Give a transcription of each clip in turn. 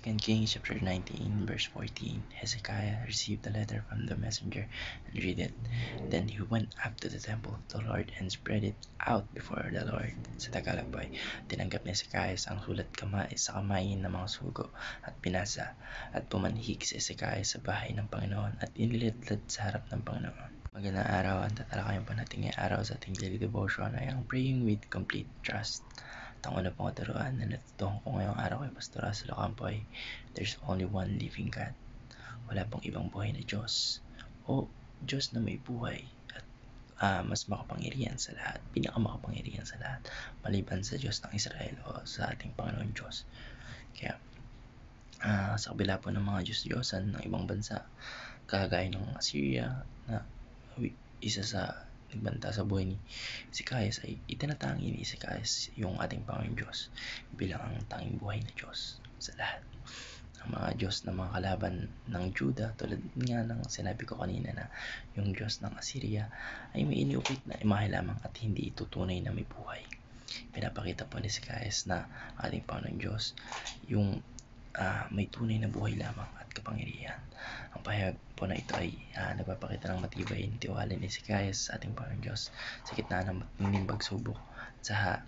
2 Kings chapter 19 verse 14, Hezekiah received a letter from the messenger and read it. Then he went up to the temple of the Lord and spread it out before the Lord. Sa Tagalog po ay tinanggap ni Hezekiah ang sulat sa kamay ng mga sugo at pinasa at pumanhik si Hezekiah sa bahay ng Panginoon at inilidlad sa harap ng Panginoon. Magandang araw, ang tatalakayin po natin ngayong araw sa ating daily devotion ay ang praying with complete trust. At ang una pong katuruan na natutuhan ko ngayong araw kay Pastor Russell Ocampo ay there's only one living God. Wala pong ibang buhay na Diyos o Diyos na may buhay at mas makapangyarihan sa lahat, pinakamakapangyarihan sa lahat maliban sa Diyos ng Israel o sa ating Panginoon Diyos. Kaya sa kabila po ng mga Diyos-Diyosan ng ibang bansa kagaya ng Assyria na isa sa nagbanta sa buhay ni Hezekiah ay itinatangi ni Hezekiah yung ating Panginoon Diyos bilang ang tanging buhay na Diyos sa lahat. Ang mga Diyos na mga kalaban ng Juda, tulad nga ng sinabi ko kanina na yung Diyos ng Assyria ay may iniukit na imahe lamang at hindi itutunay na may buhay. Pinapakita po ni Hezekiah na ating Panginoon Diyos yung may tunay na buhay lamang at kapangyarihan. Ang pahayag po na ito ay nagpapakita ng matibay na tiwala ni Hezekiah sa ating Panginoon Diyos sa gitna ng matinding pagsubok sa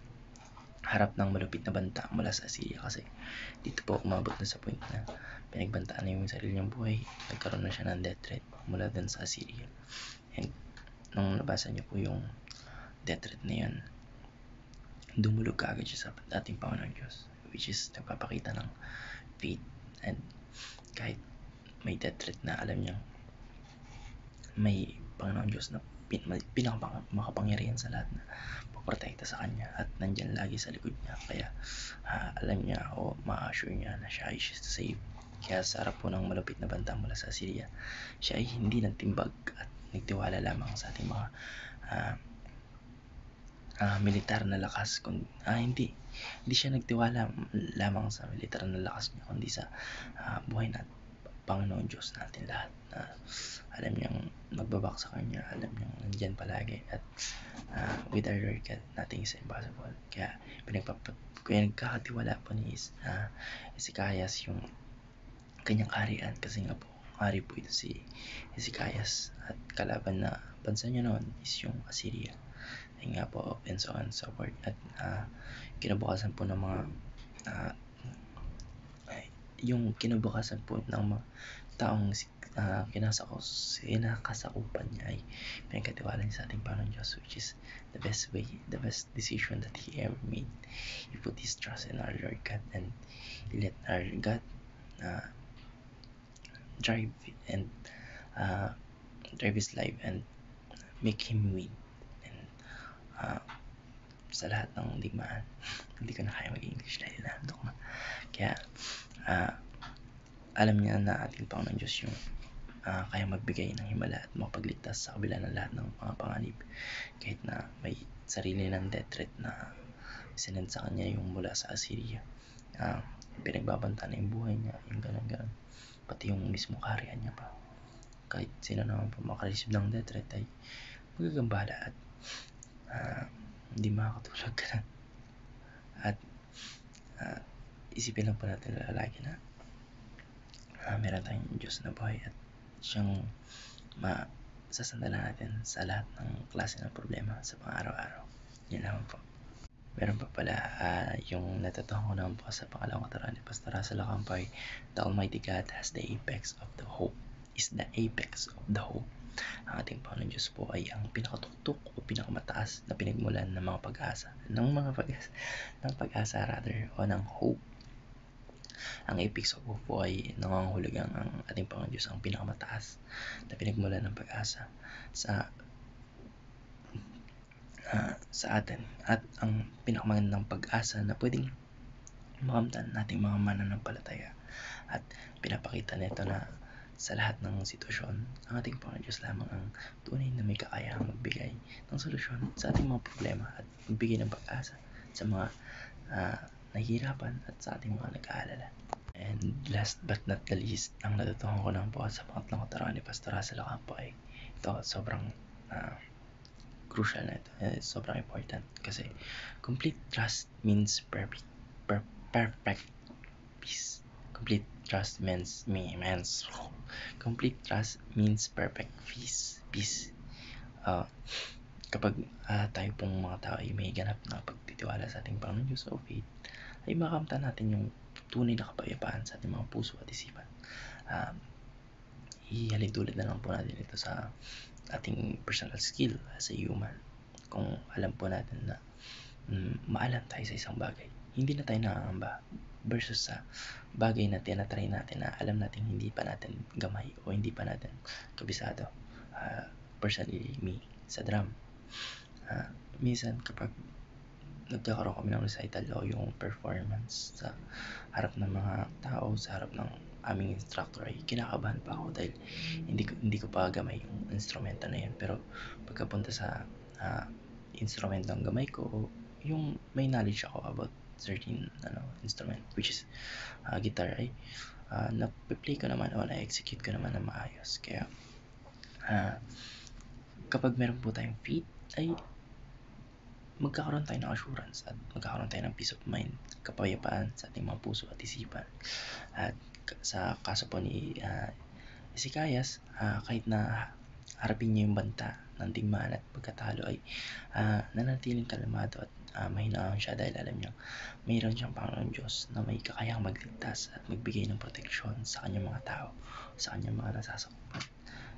harap ng malupit na banta mula sa Assyria, kasi dito po umabot na sa point na pinagbantaan na yung sarili niyang buhay, nagkaroon na siya ng death threat mula din sa Assyria. And nung nabasa niyo po yung death threat na yun, dumulog kaagad siya sa ating Panginoon Diyos, which is nagpapakita ng faith. And kahit may death threat na alam niya may Panginoon Diyos na pinakamakapangyarihan sa lahat na poprotekta sa kanya at nandyan lagi sa likod niya, kaya alam niya o ma-assure niya na siya ay safe. Kaya sa harap po ng malupit na banta mula sa Assyria, siya ay hindi nagtimbag at nagtiwala lamang sa ating mga militar na lakas. Hindi siya nagtiwala lamang sa militar na lakas niya, kundi sa buhay na Panginoon Diyos natin lahat, na alam niyang magbabak sa kanya, alam niyang nandyan palagi, at with our Lord God, nothing is impossible. Kaya nagkakatiwala po ni Hezekiah yung kanyang kaharian, kasi nga po hari po ito si Hezekiah at kalaban na bansa niya noon is yung Assyria. Ay nga po, and so on and so forth. At kinabukasan po ng mga yung kinabukasan po ng mga taong kinakasakupan niya ay pinagkatiwala niya sa ating Panginoon Diyos, which is the best way, the best decision that he ever made. He put his trust in our Lord God and he let our God drive his life and make him win. And sa lahat ng digmaan, hindi ko na kaya mag-English dahil nahandok na. Kaya alam niya na ating Panginoon Diyos yung kaya magbigay ng himala at mapagligtas sa kabila ng lahat ng mga panganib, kahit na may sarili ng death threat na sinend sa kanya yung mula sa Assyria. Pinagbabanta na yung buhay niya, yung ganun, pati yung mismo kaharian niya pa. Kahit sino naman po makareceive ng death threat ay magagambala at hindi makakatulog ka na. At isipin lang po natin lagi na meron tayong Diyos na buhay at siyang masasandalan natin sa lahat ng klase ng problema sa pang-araw-araw. Yan naman po. Meron pa pala yung natutuhan ko naman po sa pangalawang katuruan ni Pastor Russell Ocampo, the Almighty God has the apex of the hope, is the apex of the hope. Ang ating Panginoon Diyos po ay ang pinakatuktok o pinakamataas na pinagmulan ng mga pag-asa, ng pag-asa rather, o ng hope. Ang apex of hope po ay nangangahulugang ang ating Panginoon Diyos ang pinakamataas na pinagmulan ng pag-asa sa atin, at ang pinakamagandang pag-asa na pwedeng makamtan nating mga mananampalataya. At pinapakita nito na sa lahat ng sitwasyon, ang ating Panginoon Diyos lamang ang tunay na may kakayahang magbigay ng solusyon sa ating mga problema at magbigay ng pag-asa sa mga nahihirapan at sa ating mga nag-aalala. And last but not the least, ang natutuhan ko naman po sa pangatlong katuruan ni Pastor Russell Ocampo ay ito, sobrang crucial na ito, sobrang important, kasi complete trust means perfect peace. Complete trust complete trust means perfect peace. Ah, kapag tayo pong mga tao ay may ganap na pagtitiwala sa ating Panginoon Diyos o faith, ay makamtan natin yung tunay na kapayapaan sa ating mga puso at isipan. Ihalin tulad na lang po natin ito sa ating personal skill as a human. Kung alam po natin na maalam tayo sa isang bagay, hindi na tayo nangangamba versus sa bagay na tinatry natin na alam natin hindi pa natin gamay o hindi pa natin kabisado. Personally, me, sa drum, minsan kapag nagkakaroon kami ng recital o yung performance sa harap ng mga tao, sa harap ng aming instructor, ay kinakabahan pa ako dahil hindi ko pa gamay yung instrumento na yun. Pero pagkapunta sa instrumento ng gamay ko, yung may knowledge ako about certain instrument, which is guitar, ay na-play ko naman o na-execute ko naman na maayos. Kaya kapag meron po tayong faith, ay magkakaroon tayo ng assurance at magkakaroon tayo ng peace of mind, kapayapaan sa ating mga puso at isipan. At sa kaso po ni Hezekias, kahit na harapin niya yung banta ng digmaan at pagkatalo, ay nanatiling kalmado at mahinahon siya dahil alam niya mayroon siyang Panginoon Diyos na may kakayang magligtas at magbigay ng proteksyon sa kanyang mga tao, sa kanyang mga nasasakpan,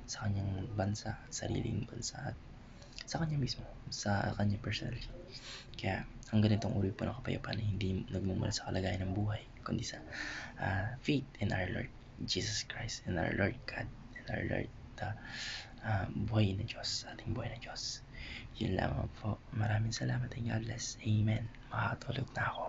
sa kanyang bansa, sariling bansa, at sa kanya mismo, sa kanya personally. Kaya ang ganitong uri po ng kapayapaan ay hindi nagmumula sa kalagayan ng buhay, kundi sa faith in our Lord Jesus Christ, in our Lord God, in our Lord buhay na Diyos, ating buhay na Diyos. Yun lamang po. Maraming salamat and God bless. Amen. Makakatulog na ako.